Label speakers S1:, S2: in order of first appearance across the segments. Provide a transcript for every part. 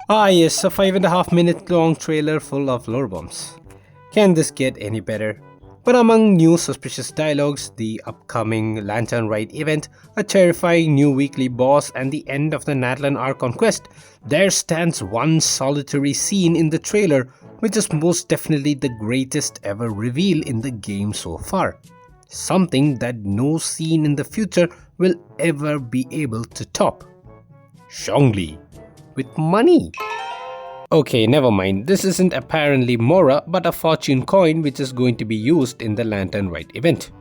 S1: Ah yes, a 5.5 minute long trailer full of lore bombs. Can this get any better? But among new suspicious dialogues, the upcoming Lantern Rite event, a terrifying new weekly boss, and the end of the Natlan Archon quest, there stands one solitary scene in the trailer, which is most definitely the greatest ever reveal in the game so far. Something that no scene in the future will ever be able to top. Zhongli with money. Okay, never mind. This isn't apparently Mora, but a fortune coin which is going to be used in the Lantern Rite event.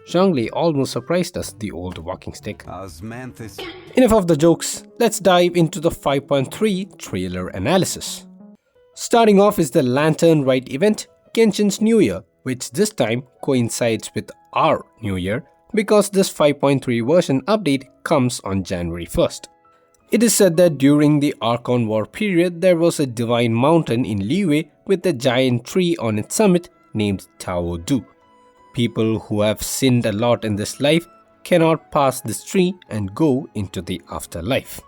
S1: Zhongli almost surprised us, the old walking stick. Enough of the jokes, let's dive into the 5.3 trailer analysis. Starting off is the Lantern Rite event, Genshin's New Year, which this time coincides with our New Year because this 5.3 version update comes on January 1st. It is said that during the Archon War period, there was a divine mountain in Liyue with a giant tree on its summit named Tao Du. People who have sinned a lot in this life cannot pass this tree and go into the afterlife.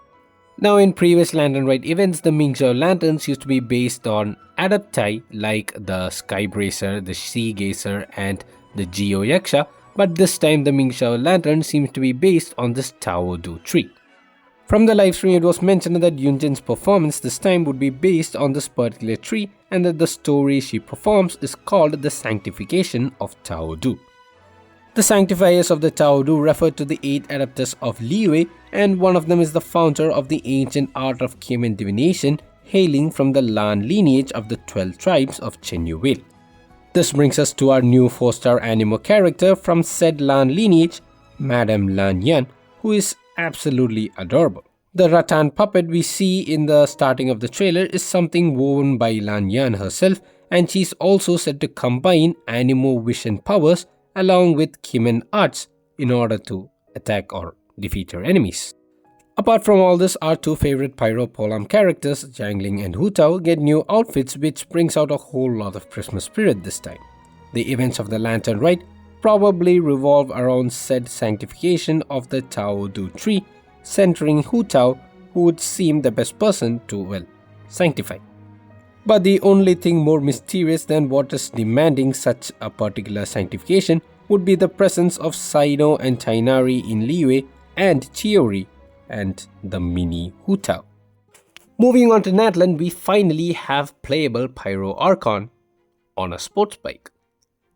S1: Now, in previous Lantern Rite events, the Mingxiao lanterns used to be based on adepti like the Skybracer, the Sea Gazer, and the Geo Yaksha, but this time the Mingxiao lantern seems to be based on this Tao Du tree. From the livestream, it was mentioned that Yunjin's performance this time would be based on this particular tree and that the story she performs is called the Sanctification of Tao Du. The Sanctifiers of the Tao Du refer to the 8 adeptus of Liyue, and one of them is the founder of the ancient art of Kemen divination, hailing from the Lan lineage of the 12 tribes of Chenyu Vale. This brings us to our new 4-star animo character from said Lan lineage, Madame Lan Yan, who is absolutely adorable. The rattan puppet we see in the starting of the trailer is something woven by Lan Yan herself, and she's also said to combine animo vision powers along with Kemen arts in order to attack or defeat her enemies. Apart from all this, our two favorite Pyro Polam characters, Jiangling and Hu Tao, get new outfits, which brings out a whole lot of Christmas spirit this time. The events of the Lantern Rite probably revolve around said sanctification of the Tao Du tree, centering Hu Tao, who would seem the best person to, sanctify. But the only thing more mysterious than what is demanding such a particular sanctification would be the presence of Sino and Tainari in Liyue and Chiori and the mini Hu Tao. Moving on to Natlan, we finally have playable Pyro Archon on a sports bike.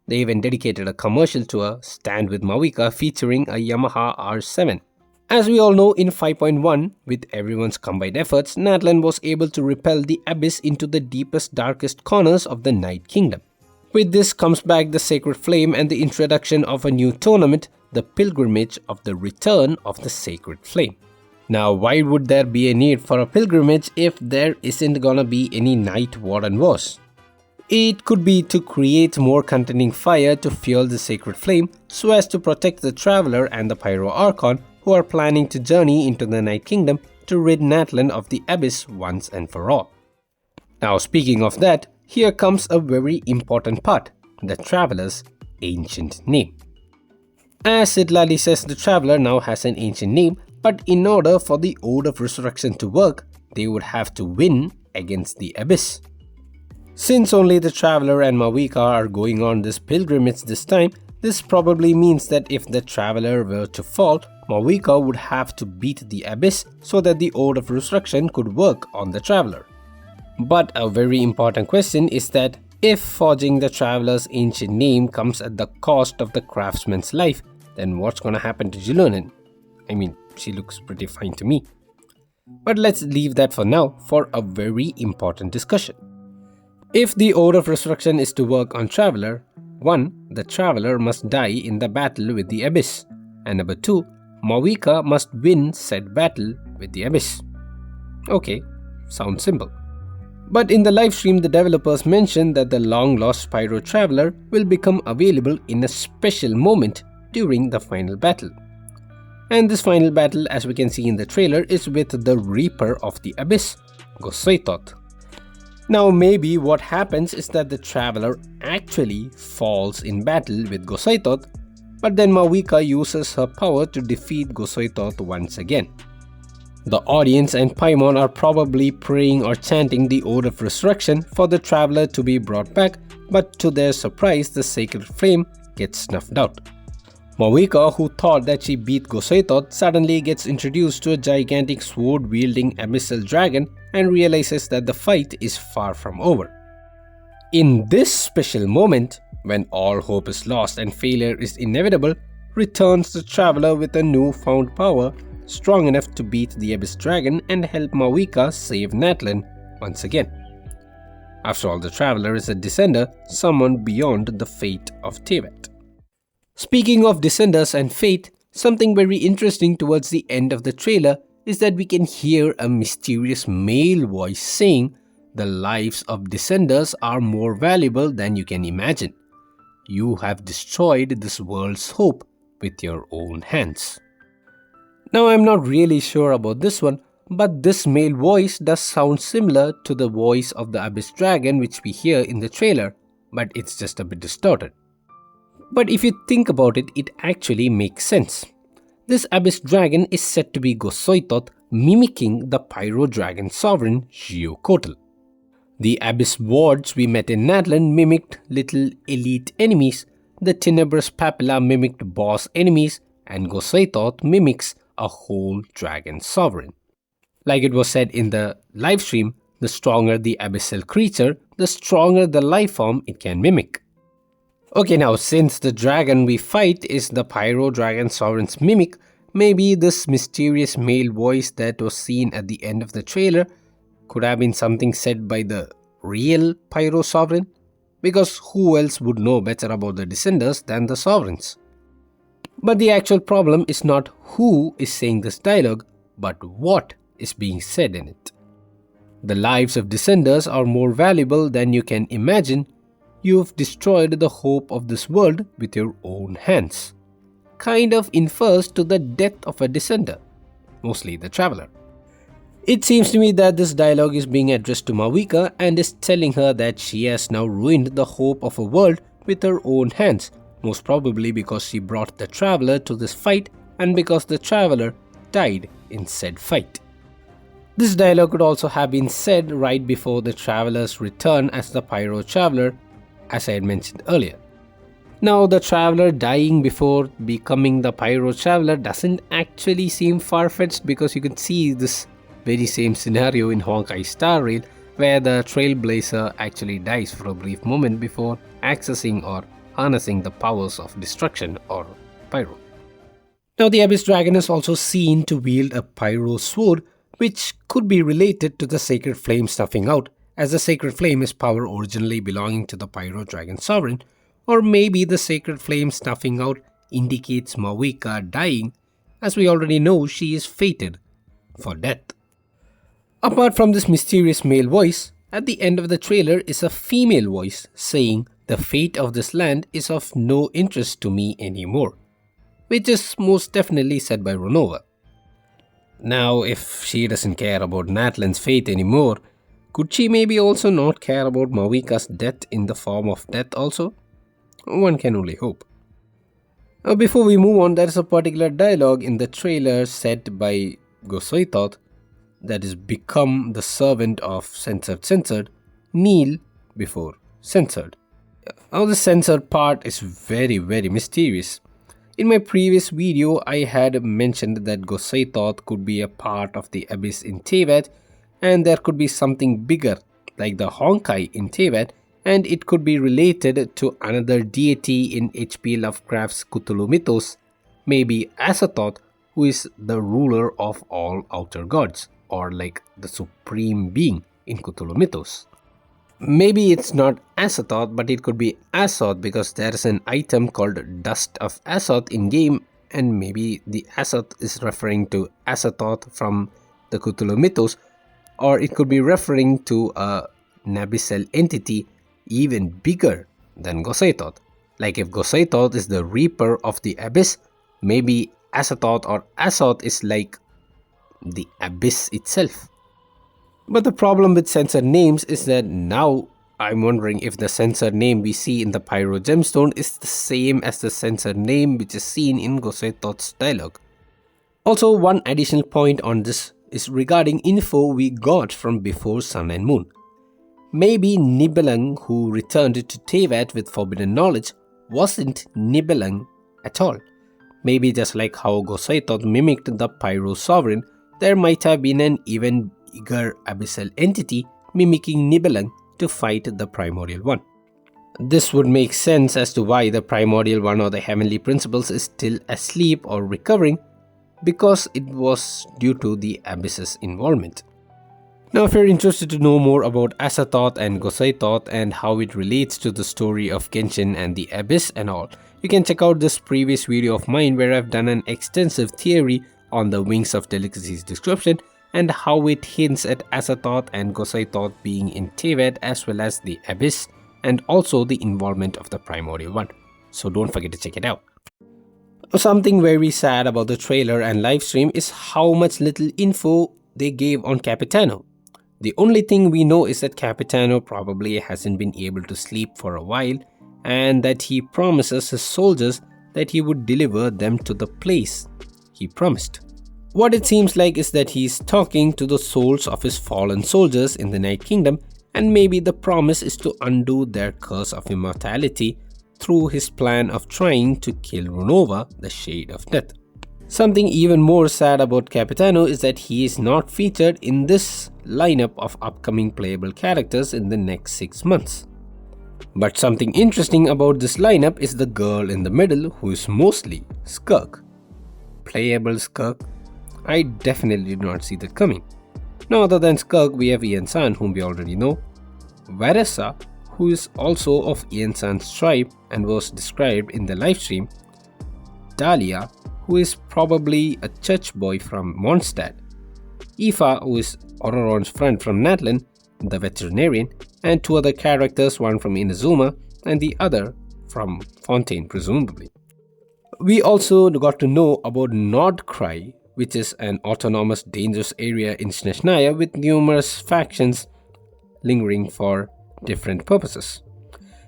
S1: They even dedicated a commercial to a stand with Mawika featuring a Yamaha R7. As we all know, in 5.1, with everyone's combined efforts, Natlan was able to repel the abyss into the deepest, darkest corners of the Night Kingdom. With this comes back the Sacred Flame and the introduction of a new tournament, the Pilgrimage of the Return of the Sacred Flame. Now, why would there be a need for a pilgrimage if there isn't gonna be any Night Warden Wars? It could be to create more contending fire to fuel the Sacred Flame so as to protect the Traveler and the Pyro Archon who are planning to journey into the Night Kingdom to rid Natlan of the Abyss once and for all. Now, speaking of that, here comes a very important part, the Traveler's ancient name. As it clearly says, the Traveler now has an ancient name, but in order for the Ode of Resurrection to work, they would have to win against the Abyss. Since only the Traveler and Mawika are going on this pilgrimage this time, this probably means that if the Traveler were to fall, Mawika would have to beat the Abyss so that the Ode of Resurrection could work on the Traveler. But a very important question is that if forging the Traveler's ancient name comes at the cost of the craftsman's life, then what's gonna happen to Jilunin? I mean, she looks pretty fine to me. But let's leave that for now for a very important discussion. If the Ode of Resurrection is to work on Traveler, 1. The Traveler must die in the battle with the Abyss, and number 2. Mawika must win said battle with the Abyss. Okay, sounds simple. But in the livestream, the developers mentioned that the long-lost Pyro Traveler will become available in a special moment during the final battle. And this final battle, as we can see in the trailer, is with the Reaper of the Abyss, Gosoitot. Now, maybe what happens is that the Traveler actually falls in battle with Gosoitot, but then Mawika uses her power to defeat Gosoitot once again. The audience and Paimon are probably praying or chanting the Ode of Resurrection for the Traveler to be brought back, but to their surprise, the sacred flame gets snuffed out. Mawika, who thought that she beat Goseitoth, suddenly gets introduced to a gigantic sword-wielding abyssal dragon and realizes that the fight is far from over. In this special moment, when all hope is lost and failure is inevitable, returns the Traveler with a newfound power, strong enough to beat the Abyss Dragon and help Mawika save Natlan once again. After all, the Traveler is a descender, someone beyond the fate of Teyvat. Speaking of descenders and fate, something very interesting towards the end of the trailer is that we can hear a mysterious male voice saying, "The lives of descenders are more valuable than you can imagine. You have destroyed this world's hope with your own hands." Now, I'm not really sure about this one, but this male voice does sound similar to the voice of the Abyss Dragon which we hear in the trailer, but it's just a bit distorted. But if you think about it, it actually makes sense. This Abyss Dragon is said to be Goseitoth, mimicking the Pyro Dragon Sovereign Xiuhtli. The Abyss Wards we met in Natlan mimicked little elite enemies, the Tenebrous Papilla mimicked boss enemies, and Goseitoth mimics a whole Dragon Sovereign. Like it was said in the livestream, the stronger the abyssal creature, the stronger the life form it can mimic. Okay, now since the dragon we fight is the Pyro Dragon Sovereign's mimic, maybe this mysterious male voice that was seen at the end of the trailer could have been something said by the real Pyro Sovereign, because who else would know better about the descenders than the sovereigns? But the actual problem is not who is saying this dialogue, but what is being said in it. The lives of descenders are more valuable than you can imagine. You've destroyed the hope of this world with your own hands. Kind of infers to the death of a descender, mostly the Traveler. It seems to me that this dialogue is being addressed to Mawika and is telling her that she has now ruined the hope of a world with her own hands, most probably because she brought the Traveler to this fight and because the Traveler died in said fight. This dialogue could also have been said right before the Traveler's return as the Pyro Traveler, as I had mentioned earlier. Now, the Traveler dying before becoming the Pyro Traveler doesn't actually seem far-fetched, because you can see this very same scenario in Honkai Star Rail, where the Trailblazer actually dies for a brief moment before accessing or harnessing the powers of destruction or Pyro. Now, the Abyss Dragon is also seen to wield a Pyro Sword, which could be related to the Sacred Flame snuffing out, as the Sacred Flame is power originally belonging to the Pyro Dragon Sovereign, or maybe the Sacred Flame snuffing out indicates Mawika dying, as we already know she is fated for death. Apart from this mysterious male voice, at the end of the trailer is a female voice saying, "The fate of this land is of no interest to me anymore," which is most definitely said by Ronova. Now, if she doesn't care about Natlan's fate anymore, could she maybe also not care about Mawika's death in the form of death also? One can only hope. Before we move on, there is a particular dialogue in the trailer said by Goseitoth that is, "Become the servant of censored, kneel before censored." Now, the censored part is very mysterious. In my previous video, I had mentioned that Goseitoth could be a part of the Abyss in Teyvat, and there could be something bigger like the Honkai in Teyvat, and it could be related to another deity in H.P. Lovecraft's Cthulhu mythos, maybe Azathoth, who is the ruler of all outer gods, or like the supreme being in Cthulhu mythos. Maybe it's not Azathoth, but it could be Azoth, because there is an item called Dust of Azoth in game, and maybe the Azoth is referring to Azathoth from the Cthulhu mythos, or it could be referring to a abyssal entity even bigger than Goseitoth. Like if Goseitoth is the Reaper of the Abyss, maybe Azathoth or Azoth is like the Abyss itself. But the problem with censored names is that now I'm wondering if the censored name we see in the Pyro Gemstone is the same as the censored name which is seen in Goseitoth's dialogue. Also, one additional point on this is regarding info we got from before Sun and Moon. Maybe Nibelung, who returned to Teyvat with forbidden knowledge, wasn't Nibelung at all. Maybe just like how Gosaitoth mimicked the Pyro Sovereign, there might have been an even bigger abyssal entity mimicking Nibelung to fight the Primordial One. This would make sense as to why the Primordial One or the Heavenly Principles is still asleep or recovering, because it was due to the Abyss's involvement. Now, if you're interested to know more about Azathoth and Gosaitoth and how it relates to the story of Genshin and the Abyss and all, you can check out this previous video of mine where I've done an extensive theory on the Wings of Delicacy's description and how it hints at Azathoth and Gosaitoth being in Teyvat as well as the Abyss, and also the involvement of the Primordial One. So don't forget to check it out. Something very sad about the trailer and livestream is how much little info they gave on Capitano. The only thing we know is that Capitano probably hasn't been able to sleep for a while, and that he promises his soldiers that he would deliver them to the place he promised. What it seems like is that he's talking to the souls of his fallen soldiers in the Night Kingdom, and maybe the promise is to undo their curse of immortality through his plan of trying to kill Runova, the Shade of Death. Something even more sad about Capitano is that he is not featured in this lineup of upcoming playable characters in the next 6 months. But something interesting about this lineup is the girl in the middle, who is mostly Skirk. Playable Skirk? I definitely did not see that coming. Now, other than Skirk, we have Ian-san, whom we already know, Varessa, who is also of Ian-san's tribe and was described in the livestream, Dahlia, who is probably a church boy from Mondstadt, Aoife, who is Auroron's friend from Natlan, the veterinarian, and 2 other characters, one from Inazuma and the other from Fontaine presumably. We also got to know about Nordkrai, which is an autonomous dangerous area in Snezhnaya with numerous factions lingering for different purposes.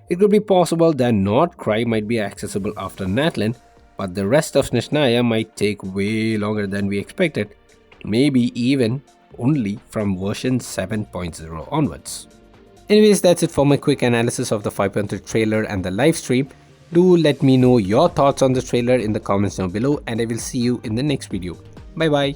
S1: It could be possible that Nordkrai might be accessible after Natlan, but the rest of Snezhnaya might take way longer than we expected, maybe even only from version 7.0 onwards. Anyways, that's it for my quick analysis of the 5.3 trailer and the live stream. Do let me know your thoughts on the trailer in the comments down below, and I will see you in the next video. Bye bye.